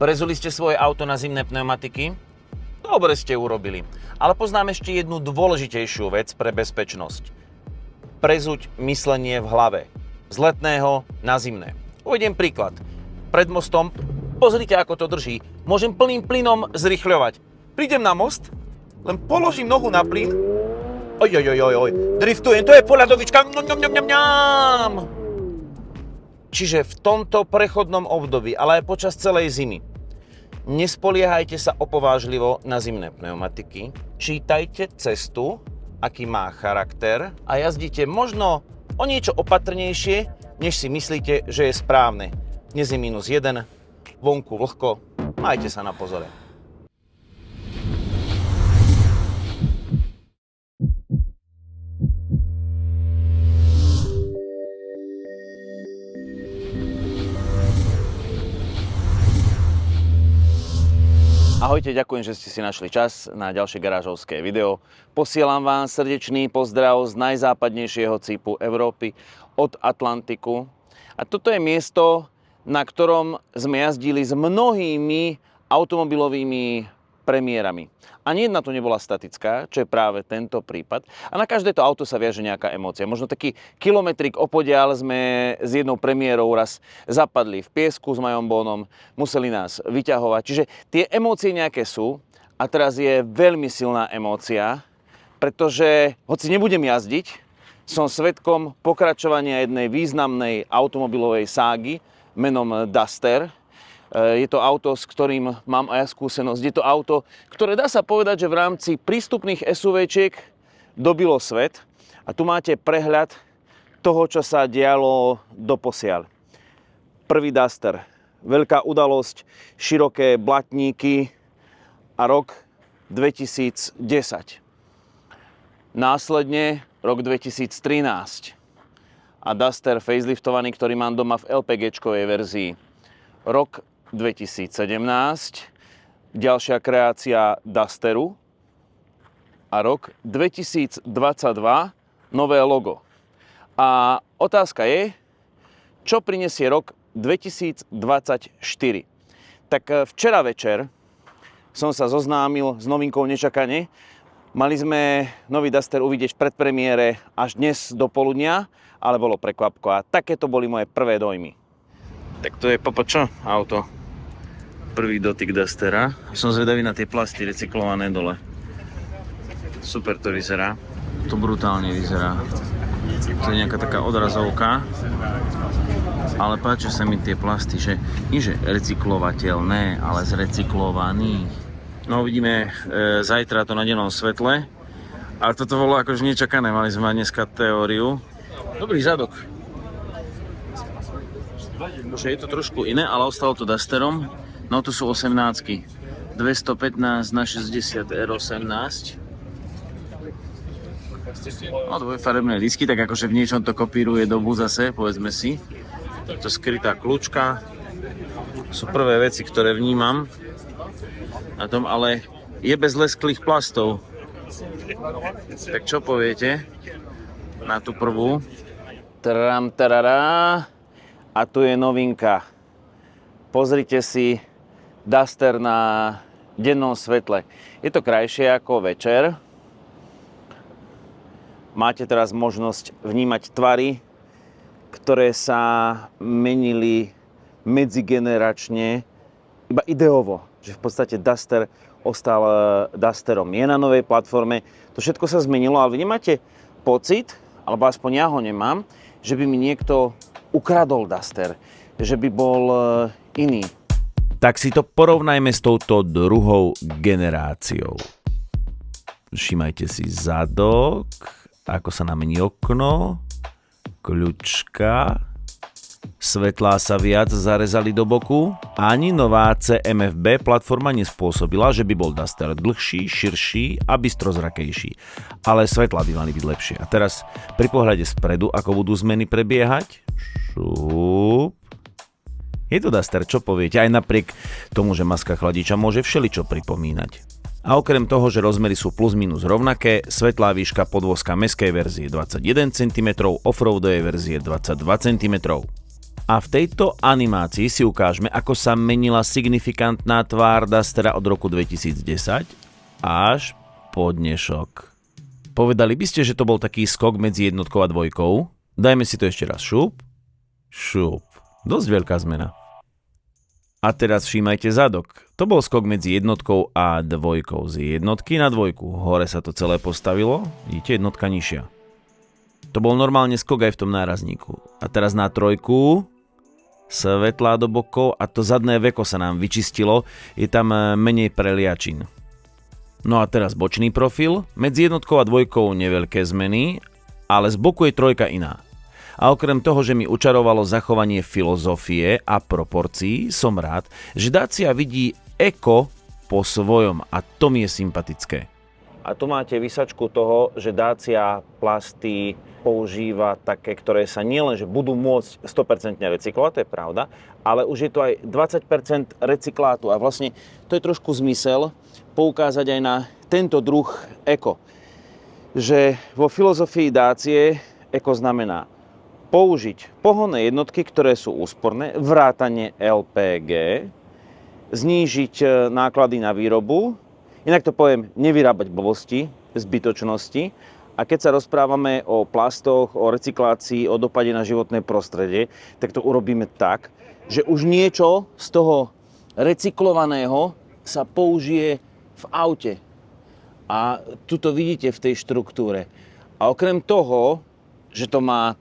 Prezuli ste svoje auto na zimné pneumatiky? Dobre ste urobili. Ale poznám ešte jednu dôležitejšiu vec pre bezpečnosť. Prezuť myslenie v hlave. Z letného na zimné. Uvediem príklad. Pred mostom, pozrite ako to drží. Môžem plným plynom zrychľovať. Prídem na most, len položím nohu na plyn. Ojojojojoj, driftujem, to je poľadovička. Čiže v tomto prechodnom období, ale aj počas celej zimy, nespoliehajte sa opovážlivo na zimné pneumatiky, čítajte cestu, aký má charakter a jazdite možno o niečo opatrnejšie, než si myslíte, že je správne. Dnes je -1, vonku vlhko, majte sa na pozore. Ahojte, ďakujem, že ste si našli čas na ďalšie garážovské video. Posielam vám srdečný pozdrav z najzápadnejšieho cípu Európy, od Atlantiku. A toto je miesto, na ktorom sme jazdili s mnohými automobilovými premiérami. Ani jedna tu nebola statická, čo je práve tento prípad. A na každé to auto sa viaže nejaká emócia. Možno taký kilometrik opodiaľ sme s jednou premiérou raz zapadli v piesku s Majom Bónom, museli nás vyťahovať. Čiže tie emócie nejaké sú. A teraz je veľmi silná emócia, pretože hoci nebudem jazdiť, som svedkom pokračovania jednej významnej automobilovej ságy menom Duster. Je to auto, s ktorým mám aj ja skúsenosť. Je to auto, ktoré dá sa povedať, že v rámci prístupných SUVčiek dobilo svet. A tu máte prehľad toho, čo sa dialo doposiaľ. Prvý Duster. Veľká udalosť, široké blatníky a rok 2010. Následne rok 2013. A Duster faceliftovaný, ktorý mám doma v LPG-čkovej verzii. Rok 2017, ďalšia kreácia Dusteru a rok 2022, nové logo. A otázka je, čo prinesie rok 2024. Tak včera večer som sa zoznámil s novinkou nečakane. Mali sme nový Duster uvidieť v predpremiére až dnes do poludnia, ale bolo prekvapko a takéto boli moje prvé dojmy. Tak to je čo auto. Prvý dotyk Dustera. Som zvedavý na tie plasty recyklované dole. Super to vyzerá. To brutálne vyzerá. To je nejaká taká odrazovka. Ale páči sa mi tie plasty, že nie že recyklovateľné, ale zrecyklovaný. No uvidíme zajtra to na dennom svetle. Ale toto bolo akože nečakané. Mali sme dneska teóriu. Dobrý zadok. Že je to trošku iné, ale ostalo to Dusterom. No to sú 18-ky. 215 na 60 R18. No dvojfarebné disky, tak akože v niečom to kopíruje dobu zase, povedzme si. To skrytá kľúčka. Sú prvé veci, ktoré vnímam na tom, ale je bez lesklých plastov. Tak čo poviete na tú prvú? Tram, tarará. A tu je novinka. Pozrite si Duster na dennom svetle. Je to krajšie ako večer. Máte teraz možnosť vnímať tvary, ktoré sa menili medzigeneračne, iba ideovo. Že v podstate Duster ostal Dusterom. Je na novej platforme. To všetko sa zmenilo, ale vy nemáte pocit, alebo aspoň ja ho nemám, že by mi niekto ukradol Duster, že by bol iný. Tak si to porovnajme s touto druhou generáciou. Všimajte si zadok, ako sa namení okno, kľučka, svetlá sa viac zarezali do boku. Ani nová CMFB platforma nespôsobila, že by bol Duster dlhší, širší a bystrozrakejší. Ale svetlá by mali byť lepšie. A teraz pri pohľade spredu, ako budú zmeny prebiehať. Šup. Je to Duster, čo poviete? Aj napriek tomu, že maska chladiča môže všeličo pripomínať. A okrem toho, že rozmery sú plus minus rovnaké, svetlá výška podvozka mestskej verzie 21 cm, offroadovej verzie 22 cm. A v tejto animácii si ukážeme, ako sa menila signifikantná tvár Dustera od roku 2010 až po dnešok. Povedali by ste, že to bol taký skok medzi jednotkou a dvojkou? Dajme si to ešte raz. Šup, šup. Dosť veľká zmena. A teraz všímajte zadok. To bol skok medzi jednotkou a dvojkou. Z jednotky na dvojku. Hore sa to celé postavilo. Vidíte, jednotka nižšia. To bol normálne skok aj v tom nárazníku. A teraz na trojku. Svetlá do bokov a to zadné veko sa nám vyčistilo. Je tam menej preliačín. No a teraz bočný profil. Medzi jednotkou a dvojkou neveľké zmeny, ale z boku je trojka iná. A okrem toho, že mi učarovalo zachovanie filozofie a proporcií, som rád, že Dacia vidí eko po svojom a to mi je sympatické. A tu máte vysačku toho, že Dacia plasty používa také, ktoré sa nielenže budú môcť 100% recyklovať, to je pravda, ale už je to aj 20% recyklátu a vlastne to je trošku zmysel poukázať aj na tento druh eko. Že vo filozofii Dacie eko znamená použiť pohonné jednotky, ktoré sú úsporné, vrátane LPG, znížiť náklady na výrobu, inak to poviem, nevyrábať blbosti, zbytočnosti. A keď sa rozprávame o plastoch, o recyklácii, o dopade na životné prostredie, tak to urobíme tak, že už niečo z toho recyklovaného sa použije v aute. A tu to vidíte v tej štruktúre. A okrem toho, že to má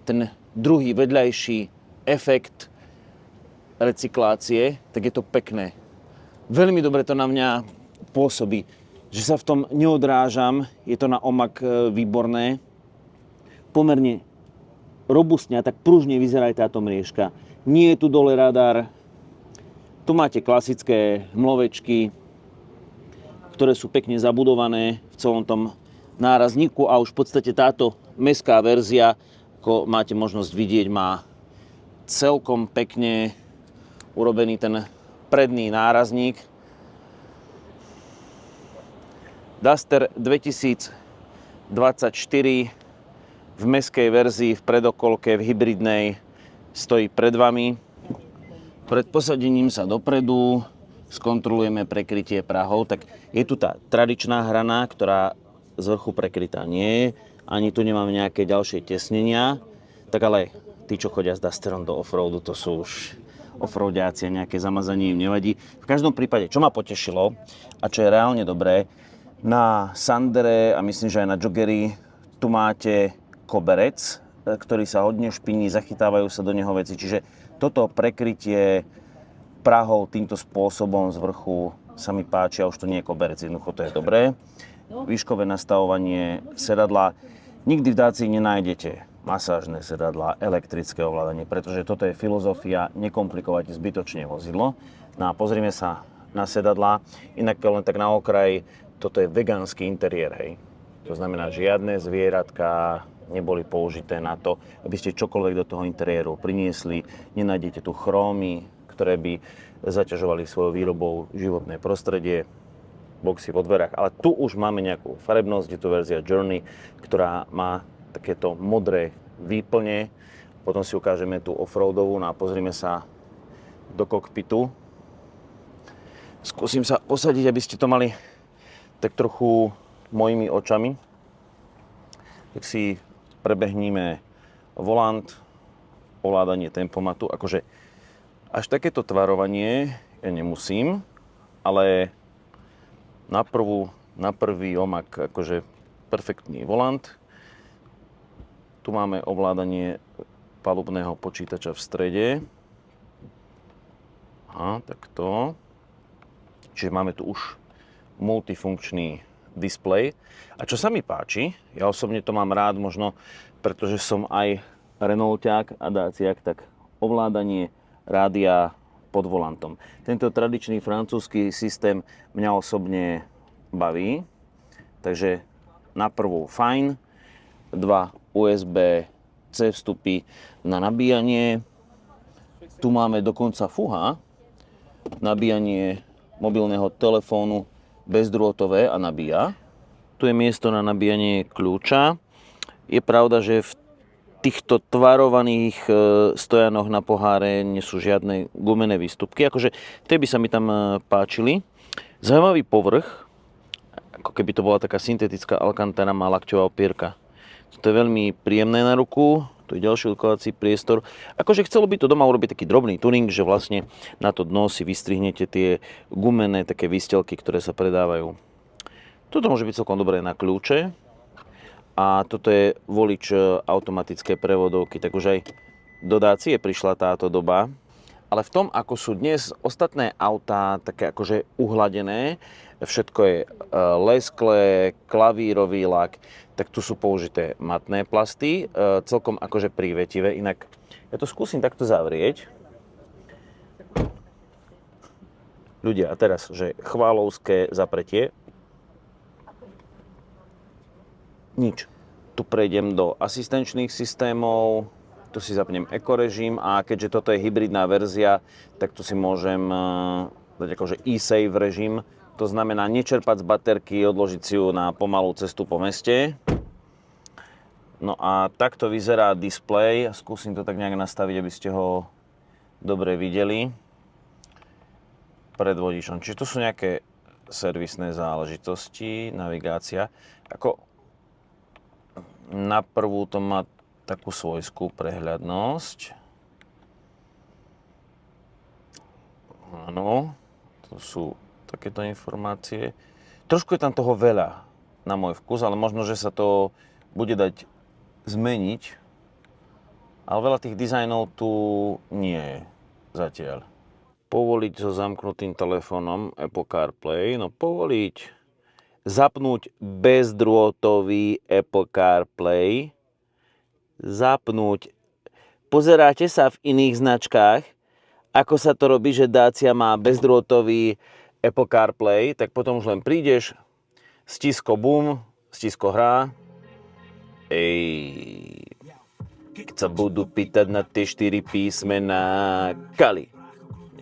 ten druhý vedľajší efekt recyklácie, tak je to pekné. Veľmi dobre to na mňa pôsobí, že sa v tom neodrážam, je to na omak výborné. Pomerne robustne a tak pružne vyzerá aj táto mriežka. Nie je tu dole radar. Tu máte klasické mlovečky, ktoré sú pekne zabudované v celom tom nárazníku a už v podstate táto mestská verzia, ako máte možnosť vidieť, má celkom pekne urobený ten predný nárazník. Duster 2024 v mestskej verzii, v predokolke, v hybridnej stojí pred vami. Pred posadením sa dopredu skontrolujeme prekrytie prahov, tak je tu tá tradičná hrana, ktorá z vrchu prekrytá nie je, ani tu nemáme nejaké ďalšie tesnenia, tak ale tí, čo chodia s Dusterom do offroadu, to sú už offroadiaci a nejaké zamazanie im nevadí. V každom prípade, čo ma potešilo a čo je reálne dobré, na Sandere a myslím, že aj na Joggery tu máte koberec, ktorý sa hodne špiní, zachytávajú sa do neho veci, čiže toto prekrytie prahov týmto spôsobom z vrchu sa mi páči a už to nie je koberec, jednoducho to je dobré. Výškové nastavovanie sedadla. Nikdy v Dacii nenájdete masážne sedadlá, elektrické ovládanie, pretože toto je filozofia nekomplikovať zbytočne vozidlo. No a pozrime sa na sedadlá, inak len tak na okraj, toto je vegánsky interiér, hej. To znamená, žiadne zvieratka neboli použité na to, aby ste čokoľvek do toho interiéru priniesli. Nenájdete tu chrómy, ktoré by zaťažovali svojou výrobou životné prostredie, boxy vo dverách. Ale tu už máme nejakú farebnosť, je to verzia Journey, ktorá má takéto modré výplne. Potom si ukážeme tú offroadovú a pozrime sa do kokpitu. Skúsim sa posadiť, aby ste to mali tak trochu mojimi očami. Tak si prebehníme volant, ovládanie tempomatu. Akože až takéto tvarovanie ja nemusím, ale na prvý omak akože perfektný volant. Tu máme ovládanie palubného počítača v strede. Aha, takto. Čiže máme tu už multifunkčný displej. A čo sa mi páči, ja osobne to mám rád možno, pretože som aj Renaulťák a Daciak, tak ovládanie rádia pod volantom. Tento tradičný francúzsky systém mňa osobne baví, takže na prvú fajn, 2 USB-C vstupy na nabíjanie, tu máme dokonca fuha, nabíjanie mobilného telefónu bezdrôtové a nabíja. Tu je miesto na nabíjanie kľúča. Je pravda, že v týchto tvarovaných stojanoch na poháre nie sú žiadne gumené výstupky. Akože tie by sa mi tam páčili. Zaujímavý povrch, ako keby to bola taká syntetická alcantara má lakťová opierka. To je veľmi príjemné na ruku. Tu je ďalší ukladací priestor. Akože chcelo by to doma urobiť taký drobný tuning, že vlastne na to dno si vystrihnete tie gumené také výstelky, ktoré sa predávajú. Toto môže byť celkom dobré na kľúče. A toto je volič automatické prevodovky, tak už aj do Dacie prišla táto doba. Ale v tom, ako sú dnes ostatné autá také akože uhladené, všetko je lesklé, klavírový lak, tak tu sú použité matné plasty, celkom akože prívetivé. Inak ja to skúsim takto zavrieť. Ľudia, a teraz, že chválovské zapretie. Nič. Tu prejdem do asistenčných systémov, tu si zapnem ekorežim a keďže toto je hybridná verzia, tak tu si môžem dať akože e-save režim. To znamená nečerpať z baterky, odložiť si ju na pomalú cestu po meste. No a takto vyzerá displej. Skúsim to tak nejak nastaviť, aby ste ho dobre videli pred vodičom. Čiže to sú nejaké servisné záležitosti, navigácia. Ako na prvú to má takú svojskú prehľadnosť. Áno, to sú takéto informácie. Trošku je tam toho veľa na môj vkus, ale možno, že sa to bude dať zmeniť. Ale veľa tých dizajnov tu nie je zatiaľ. Povoliť so zamknutým telefónom Apple CarPlay, no povoliť. Zapnúť bezdrôtový Apple CarPlay. Zapnúť. Pozeráte sa v iných značkách, ako sa to robí, že Dacia má bezdrôtový Apple CarPlay, tak potom už len prídeš, stisko bum, stisko hrá. Keď sa budú pýtať na tie 4 písmená, Kali,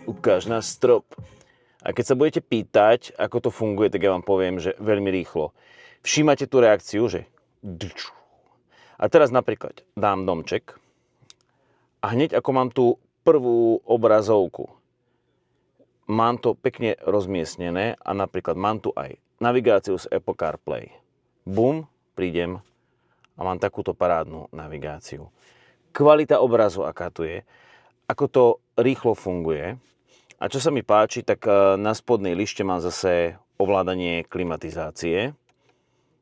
ukáž na strop. A keď sa budete pýtať, ako to funguje, tak ja vám poviem, že veľmi rýchlo. Všímate tú reakciu, že... A teraz napríklad dám domček a hneď ako mám tú prvú obrazovku, mám to pekne rozmiestnené a napríklad mám tu aj navigáciu z Apple CarPlay. Bum, prídem a mám takúto parádnu navigáciu. Kvalita obrazu, aká tu je, ako to rýchlo funguje. A čo sa mi páči, tak na spodnej lište mám zase ovládanie klimatizácie.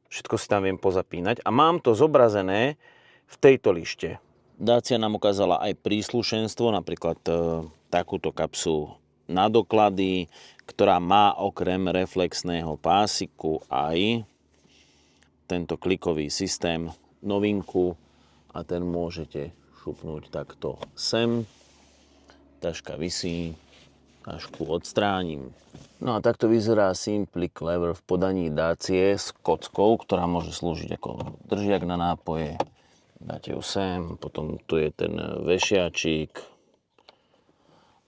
Všetko si tam viem pozapínať a mám to zobrazené v tejto lište. Dacia nám ukázala aj príslušenstvo, napríklad takúto kapsu na doklady, ktorá má okrem reflexného pásiku aj tento klikový systém, novinku, a ten môžete šupnúť takto sem. Taška visí, tašku odstránim. No a takto vyzerá Simply Clever v podaní Dacie s kockou, ktorá môže slúžiť ako držiak na nápoje. Dáte ju sem, potom tu je ten vešiačik.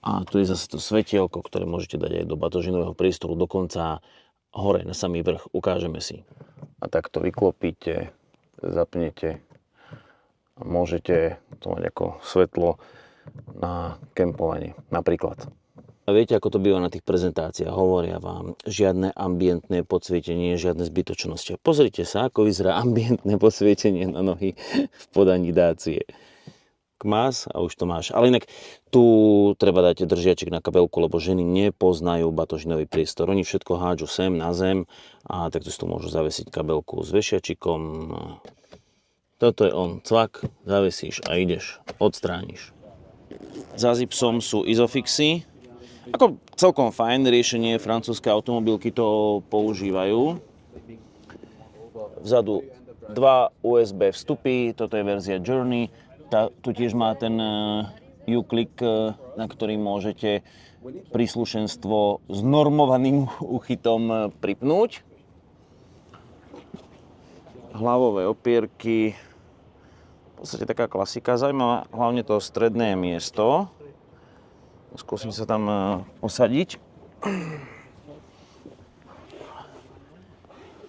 A tu je zase to svetielko, ktoré môžete dať aj do batožinového priestoru, dokonca hore na samý vrch, ukážeme si. A takto vyklopíte, zapnete a môžete to mať ako svetlo na kempovanie napríklad. A viete, ako to býva na tých prezentáciách? Hovoria vám, žiadne ambientné podsvietenie, žiadne zbytočnosti. Pozrite sa, ako vyzerá ambientné podsvietenie na nohy v podaní Dacie. Kmás a už to máš. Ale inak tu treba dať držiaček na kabelku, lebo ženy nepoznajú batožinový priestor. Oni všetko hádžu sem na zem a takto si tu môžu zavesiť kabelku s vešiačikom. Toto je on, cvak, zavesíš a ideš, odstrániš. Za zipsom sú Isofixy. Ako celkom fajn riešenie, francúzske automobilky to používajú. Vzadu 2 USB vstupy, toto je verzia Journey. Tu tiež má ten U-Click, na ktorý môžete príslušenstvo s normovaným uchytom pripnúť. Hlavové opierky, v podstate taká klasika, zaujímavá hlavne to stredné miesto. Skúsim sa tam posadiť.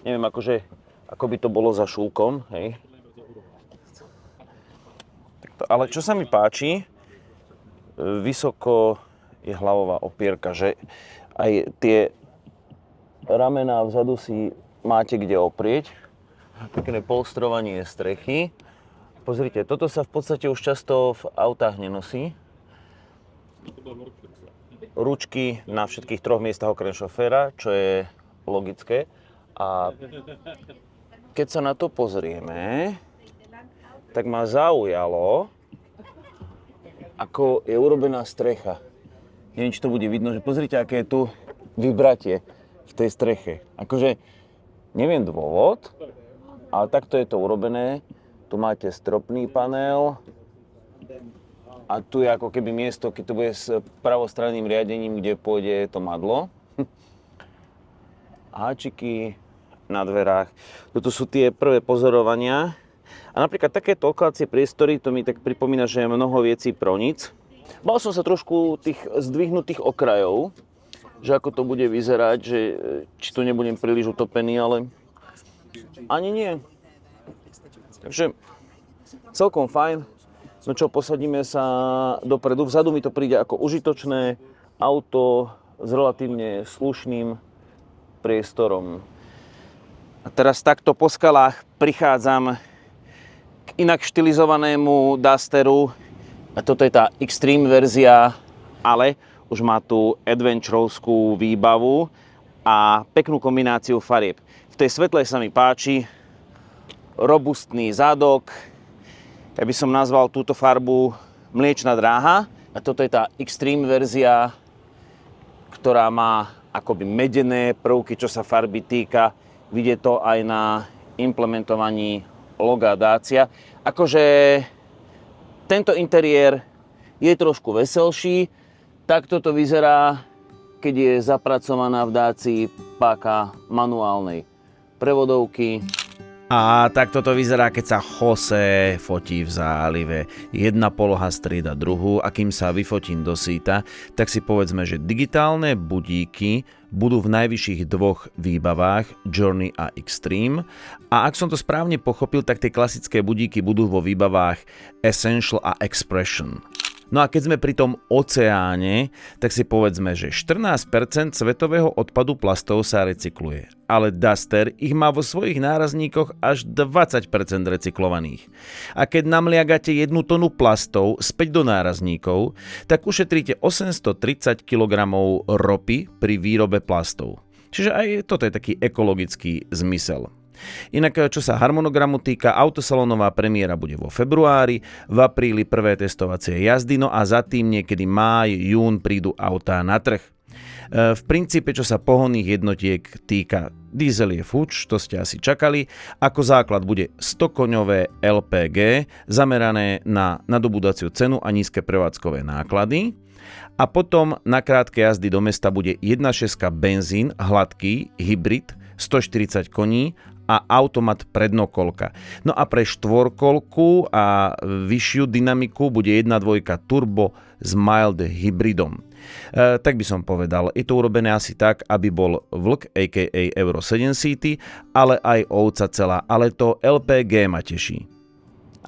Neviem, ako by to bolo za šúlkom, hej. Ale čo sa mi páči, vysoko je hlavová opierka, že aj tie ramená vzadu si máte kde oprieť. Pekné polstrovanie strechy. Pozrite, toto sa v podstate už často v autách nenosí. Ručky na všetkých troch miestach okrem šoféra, čo je logické. A keď sa na to pozrieme, tak ma zaujalo, ako je urobená strecha. Neviem, či to bude vidno, že pozrite, aké je tu vybratie v tej streche. Akože, neviem dôvod, ale takto je to urobené. Tu máte stropný panel a tu je ako keby miesto, keď to bude s pravostranným riadením, kde pôjde to madlo. Háčiky na dverách. Toto sú tie prvé pozorovania. A napríklad takéto okladacie priestory, to mi tak pripomína, že je mnoho vecí pro nic. Bal som sa trošku tých zdvihnutých okrajov, že ako to bude vyzerať, že či to nebudem príliš utopený, ale ani nie. Takže celkom fajn. No čo, posadíme sa dopredu. Vzadu mi to príde ako užitočné auto s relatívne slušným priestorom. A teraz takto po skalách prichádzam k inak štilizovanému Dusteru. A toto je tá Extreme verzia, ale už má tú adventurovskú výbavu a peknú kombináciu farieb. V tej svetlej sa mi páči, robustný zadok. Ja by som nazval túto farbu mliečna dráha. A toto je tá Extreme verzia, ktorá má akoby medené prvky, čo sa farby týka. Vidie to aj na implementovaní loga Dacia. Akože tento interiér je trošku veselší. Takto to vyzerá, keď je zapracovaná v Dacii páka manuálnej prevodovky. A takto to vyzerá, keď sa Jose fotí v zálive. Jedna poloha strieda druhú a kým sa vyfotím do síta, tak si povedzme, že digitálne budíky budú v najvyšších dvoch výbavách, Journey a Extreme. A ak som to správne pochopil, tak tie klasické budíky budú vo výbavách Essential a Expression. No a keď sme pri tom oceáne, tak si povedzme, že 14% svetového odpadu plastov sa recykluje. Ale Duster ich má vo svojich nárazníkoch až 20% recyklovaných. A keď namliagate 1 tonu plastov späť do nárazníkov, tak ušetríte 830 kg ropy pri výrobe plastov. Čiže aj toto je taký ekologický zmysel. Inak, čo sa harmonogramu týka, autosalónová premiéra bude vo februári, v apríli prvé testovacie jazdy, no a za tým niekedy máj, jún prídu autá na trh. V princípe, čo sa pohonných jednotiek týka, diesel je fuč, to ste asi čakali. Ako základ bude 100-koňové LPG, zamerané na nadobúdaciu cenu a nízke prevádzkové náklady. A potom na krátke jazdy do mesta bude 1.6 benzín, hladký, hybrid, 140 koní a automat prednokolka. No a pre štvorkolku a vyššiu dynamiku bude 1.2 turbo s mild hybridom. Tak by som povedal, je to urobené asi tak, aby bol vlk, aka Euro 7 City, ale aj ovca celá, ale to LPG ma teší.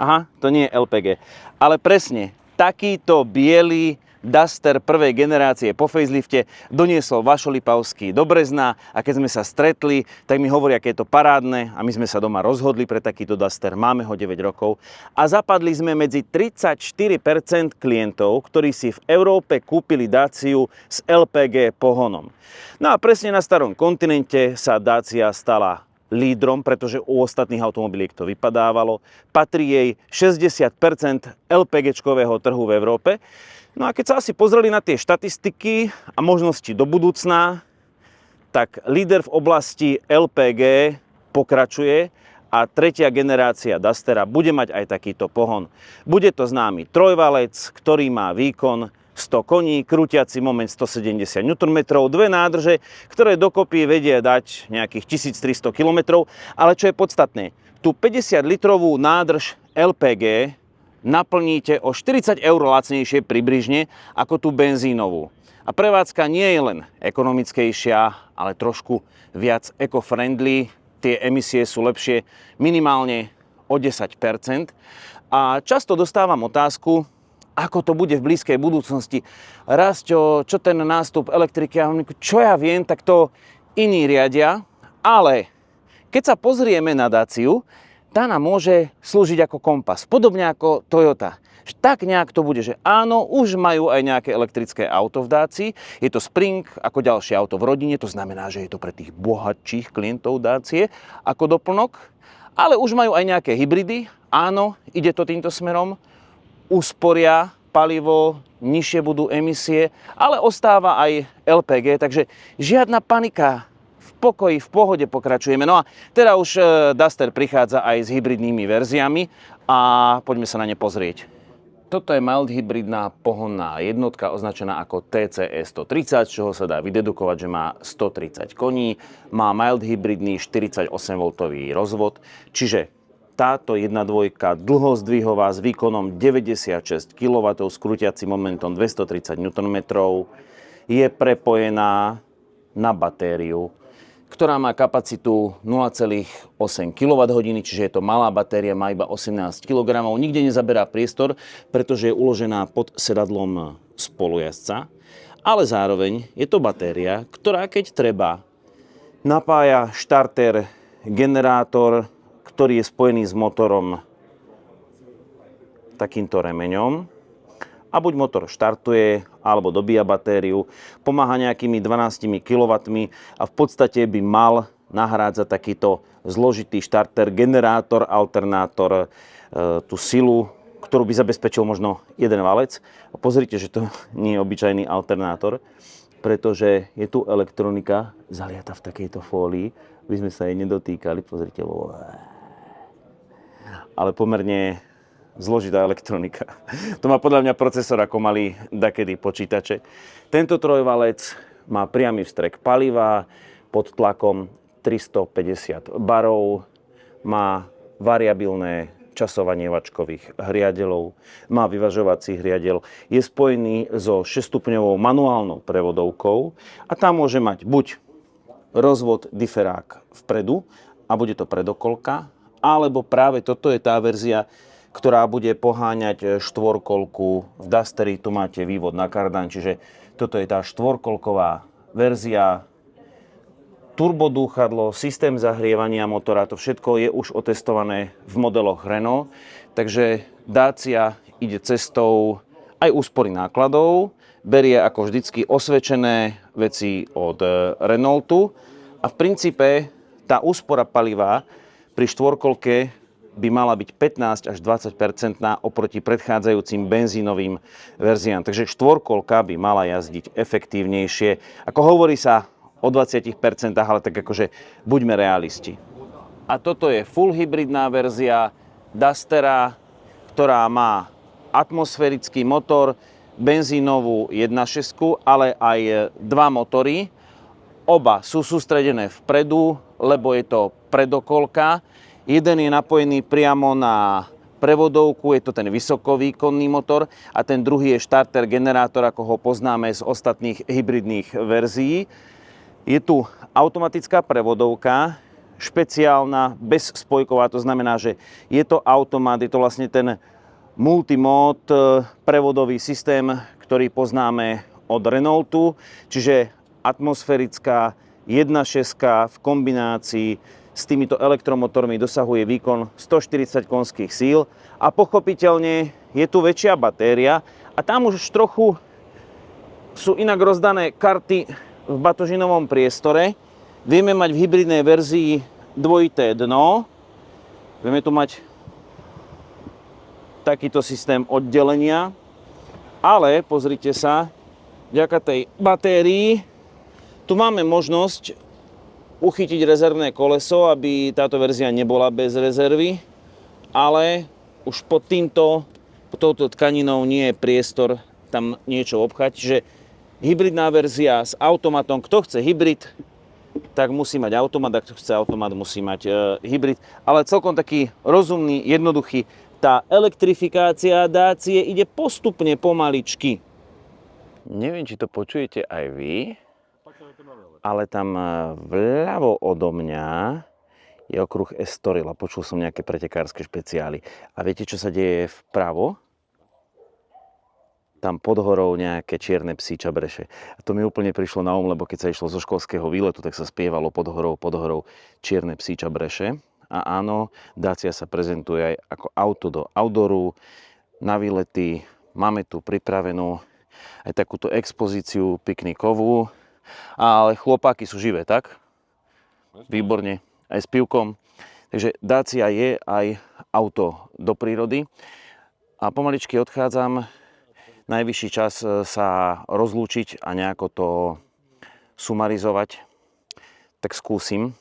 Aha, to nie je LPG, ale presne, takýto biely Duster prvej generácie po facelifte doniesol Vašo Lipavský do Brezna a keď sme sa stretli, tak mi hovorí, aké je to parádne a my sme sa doma rozhodli pre takýto Duster, máme ho 9 rokov a zapadli sme medzi 34% klientov, ktorí si v Európe kúpili Daciu s LPG pohonom. No a presne na starom kontinente sa Dacia stala lídrom, pretože u ostatných automobiliek to vypadávalo. Patrí jej 60% LPGčkového trhu v Európe. No a keď sa asi pozreli na tie štatistiky a možnosti do budúcna, tak líder v oblasti LPG pokračuje a tretia generácia Dustera bude mať aj takýto pohon. Bude to známy trojvalec, ktorý má výkon 100 koní, krútiaci moment 170 Nm, dve nádrže, ktoré dokopy vedia dať nejakých 1300 km, ale čo je podstatné, tú 50-litrovú nádrž LPG naplníte o 40 eur lacnejšie približne ako tú benzínovú. A prevádzka nie je len ekonomickejšia, ale trošku viac eco-friendly. Tie emisie sú lepšie minimálne o 10%. A často dostávam otázku, ako to bude v blízkej budúcnosti. Rasťo, čo ten nástup elektriky? Čo ja viem, tak to iní riadia. Ale keď sa pozrieme na Daciu, tá nám môže slúžiť ako kompas. Podobne ako Toyota. Tak nejak to bude, že áno, už majú aj nejaké elektrické auto v Dacii. Je to Spring ako ďalšie auto v rodine, to znamená, že je to pre tých bohatších klientov Dacie ako doplnok. Ale už majú aj nejaké hybridy. Áno, ide to týmto smerom. Usporia palivo, nižšie budú emisie, ale ostáva aj LPG, takže žiadna panika. V pokoji, v pohode pokračujeme. No a teda už Duster prichádza aj s hybridnými verziami a poďme sa na ne pozrieť. Toto je mild hybridná pohonná jednotka označená ako TCE 130, z čoho sa dá vydedukovať, že má 130 koní, má mild hybridný 48V rozvod, čiže táto 1.2 dlhozdvihová s výkonom 96 kW s krútiacim momentom 230 Nm je prepojená na batériu, ktorá má kapacitu 0,8 kWh, čiže je to malá batéria, má iba 18 kg, nikde nezaberá priestor, pretože je uložená pod sedadlom spolujazdca, ale zároveň je to batéria, ktorá keď treba, napája štarter, generátor, ktorý je spojený s motorom takýmto remeňom. A buď motor štartuje, alebo dobíja batériu, pomáha nejakými 12 kW a v podstate by mal nahrádzať takýto zložitý štarter, generátor, alternátor, tú silu, ktorú by zabezpečil možno jeden valec. A pozrite, že to nie je obyčajný alternátor, pretože je tu elektronika zaliata v takejto fólii, by sme sa jej nedotýkali, pozrite, ale pomerne zložitá elektronika. To má podľa mňa procesor, ako mali dakedy počítače. Tento trojvalec má priamy vstrek paliva pod tlakom 350 barov, má variabilné časovanie vačkových hriadeľov, má vyvažovací hriadeľ, je spojený so 6-stupňovou manuálnou prevodovkou a tam môže mať buď rozvod diferák vpredu a bude to predokolka, alebo práve toto je tá verzia, ktorá bude poháňať štvorkolku v Dusteri. Tu máte vývod na kardan, čiže toto je tá štvorkolková verzia. Turbodúchadlo, systém zahrievania motora, to všetko je už otestované v modeloch Renault. Takže Dacia ide cestou aj úspory nákladov, berie ako vždycky osvedčené veci od Renaultu a v princípe tá úspora paliva pri štvorkolke by mala byť 15 až 20% oproti predchádzajúcim benzínovým verziám. Takže štvorkolka by mala jazdiť efektívnejšie. Ako hovorí sa o 20%, ale tak akože buďme realisti. A toto je full hybridná verzia Dustera, ktorá má atmosférický motor, benzínovú 1.6, ale aj dva motory. Oba sú sústredené vpredu, lebo je to predokolka. Jeden je napojený priamo na prevodovku, je to ten vysokovýkonný motor a ten druhý je štarter generátor, ako ho poznáme z ostatných hybridných verzií. Je tu automatická prevodovka, špeciálna, bezspojková, to znamená, že je to automat, je to vlastne ten multimód prevodový systém, ktorý poznáme od Renaultu, čiže atmosférická 1.6 v kombinácii s týmito elektromotormi dosahuje výkon 140 konských síl a pochopiteľne je tu väčšia batéria a tam už trochu sú inak rozdané karty v batožinovom priestore. Vieme mať v hybridnej verzii dvojité dno, vieme tu mať takýto systém oddelenia, ale pozrite sa, vďaka tej batérii tu máme možnosť uchytiť rezervné koleso, aby táto verzia nebola bez rezervy, ale už pod touto tkaninou nie je priestor tam niečo obchať. Čiže hybridná verzia s automatom, kto chce hybrid, tak musí mať automat, a kto chce automat, musí mať hybrid. Ale celkom taký rozumný, jednoduchý. Tá elektrifikácia Dacie ide postupne pomaličky. Neviem, či to počujete aj vy, ale tam vľavo odo mňa je okruh Estoril a počul som nejaké pretekárske špeciály. A viete, čo sa deje vpravo? Tam pod horou nejaké čierne psy čabreše. A to mi úplne prišlo na lebo keď sa išlo zo školského výletu, tak sa spievalo pod horou čierne psy čabreše. A áno, Dacia sa prezentuje aj ako auto do outdooru, na výlety. Máme tu pripravenú aj takúto expozíciu piknikovú. Ale chlopáky sú živé, tak? Výborne. Aj s pivkom. Takže Dacia je aj auto do prírody. A pomaličky odchádzam. Najvyšší čas sa rozlúčiť a nejako to sumarizovať. Tak skúsim.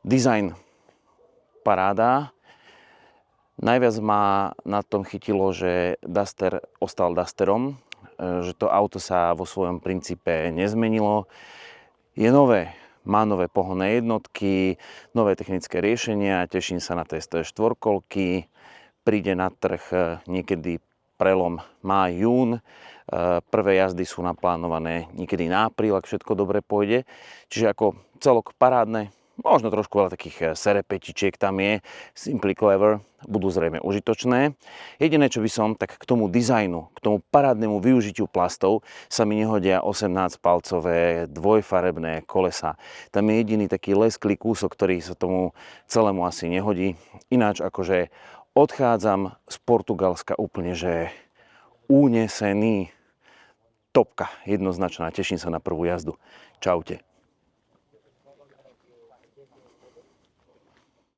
Dizajn paráda. Najviac ma na tom chytilo, že Duster ostal Dusterom, že to auto sa vo svojom princípe nezmenilo. Je nové. Má nové pohonné jednotky, nové technické riešenia, teším sa na test štvorkolky, príde na trh niekedy prelom máj-jún, prvé jazdy sú naplánované niekedy na apríl, ak všetko dobre pôjde, čiže ako celok parádne, možno trošku veľa takých serepetičiek tam je, Simply Clever, budú zrejme užitočné. Jediné, čo by som, tak k tomu dizajnu, k tomu parádnemu využitiu plastov sa mi nehodia 18-palcové dvojfarebné kolesa. Tam je jediný taký lesklý kúsok, ktorý sa tomu celému asi nehodí. Ináč akože odchádzam z Portugalska úplne, že unesený. Topka, jednoznačná, teším sa na prvú jazdu. Čaute.